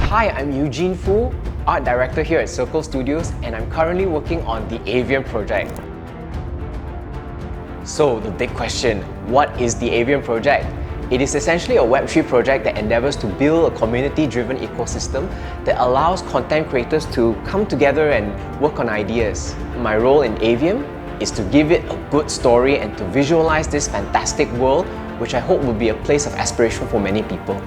Hi, I'm Eugene Fu, Art Director here at Circle Studios, and I'm currently working on the Avium project. So, the big question, what is the Avium project? It is essentially a Web3 project that endeavors to build a community-driven ecosystem that allows content creators to come together and work on ideas. My role in Avium is to give it a good story and to visualize this fantastic world, which I hope will be a place of aspiration for many people.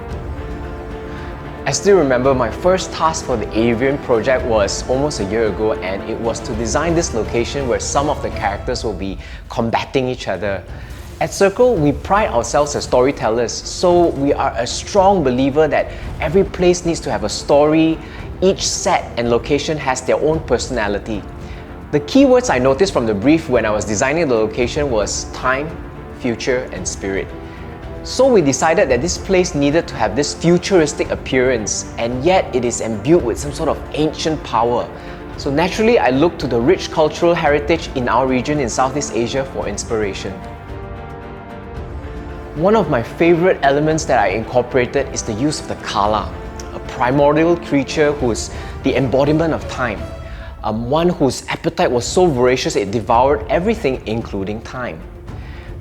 I still remember my first task for the Avium project was almost a year ago, and it was to design this location where some of the characters will be combating each other. At Circle, we pride ourselves as storytellers, so we are a strong believer that every place needs to have a story. Each set and location has their own personality. The keywords I noticed from the brief when I was designing the location was time, future, and spirit. So we decided that this place needed to have this futuristic appearance, and yet it is imbued with some sort of ancient power. So naturally, I looked to the rich cultural heritage in our region in Southeast Asia for inspiration. One of my favorite elements that I incorporated is the use of the Kala, a primordial creature who is the embodiment of time. One whose appetite was so voracious it devoured everything, including time.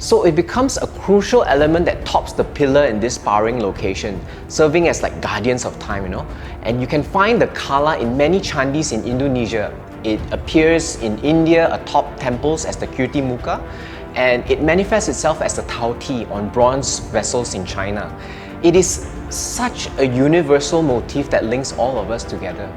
So it becomes a crucial element that tops the pillar in this spowering location, serving as like guardians of time, And you can find the Kala in many chandis in Indonesia. It appears in India atop temples as the Kirti Muka, and it manifests itself as the Tao Ti on bronze vessels in China. It is such a universal motif that links all of us together.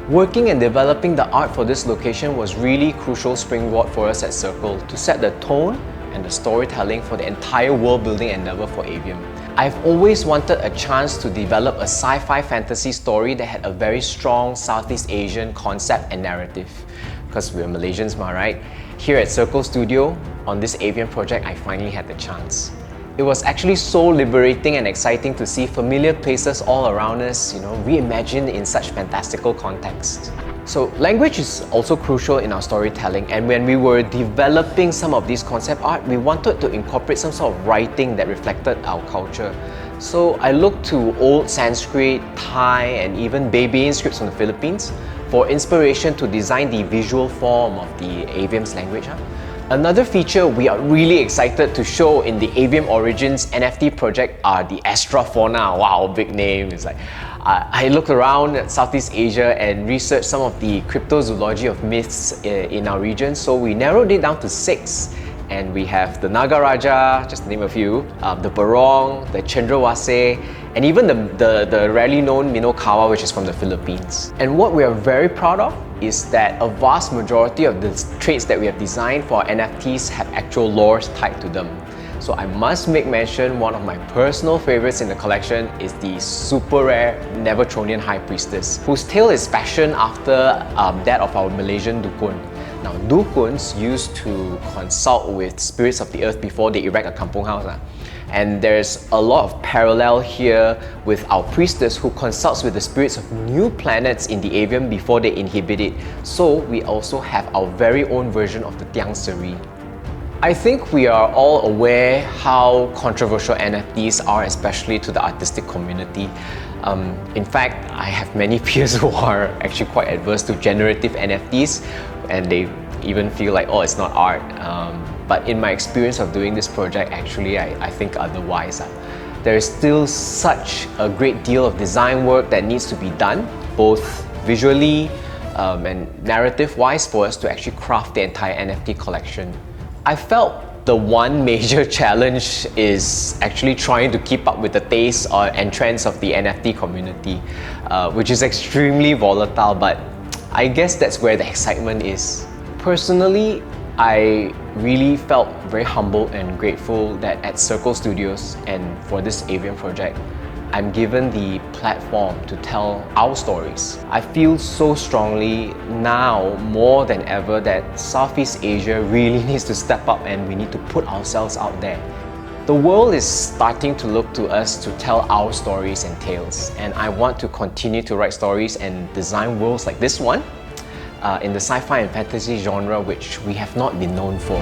Working and developing the art for this location was really crucial springboard for us at Circle to set the tone and the storytelling for the entire world-building endeavor for Avium. I've always wanted a chance to develop a sci-fi fantasy story that had a very strong Southeast Asian concept and narrative. Because we're Malaysians, right? Here at Circle Studio, on this Avium project, I finally had the chance. It was actually so liberating and exciting to see familiar places all around us, reimagined in such fantastical contexts. So language is also crucial in our storytelling, and when we were developing some of these concept art, we wanted to incorporate some sort of writing that reflected our culture. So I looked to old Sanskrit, Thai, and even Bayesian scripts from the Philippines for inspiration to design the visual form of the Avium's language. Another feature we are really excited to show in the Avium Origins NFT project are the Astrafauna. Wow, big name. It's like I looked around at Southeast Asia and researched some of the cryptozoology of myths in our region, so we narrowed it down to 6. And we have the Nagaraja, just to name a few, the Barong, the Cendrawasih, and even the rarely known Minokawa, which is from the Philippines. And what we are very proud of is that a vast majority of the traits that we have designed for our NFTs have actual lore tied to them. So I must make mention, one of my personal favorites in the collection is the super rare Nevertronian High Priestess, whose tale is fashioned after that of our Malaysian Dukun. Now, Dukuns used to consult with spirits of the earth before they erect a kampung house. And there's a lot of parallel here with our priestess who consults with the spirits of new planets in the Avium before they inhabit it. So we also have our very own version of the Tiang Seri. I think we are all aware how controversial NFTs are, especially to the artistic community. In fact, I have many peers who are actually quite adverse to generative NFTs, and they even feel like, oh, it's not art. But in my experience of doing this project, actually, I think otherwise. There is still such a great deal of design work that needs to be done, both visually and narrative-wise, for us to actually craft the entire NFT collection. I felt the one major challenge is actually trying to keep up with the taste and trends of the NFT community, which is extremely volatile, but I guess that's where the excitement is. Personally, I really felt very humbled and grateful that at Circle Studios and for this Avium project, I'm given the platform to tell our stories. I feel so strongly now more than ever that Southeast Asia really needs to step up and we need to put ourselves out there. The world is starting to look to us to tell our stories and tales, and I want to continue to write stories and design worlds like this one in the sci-fi and fantasy genre, which we have not been known for.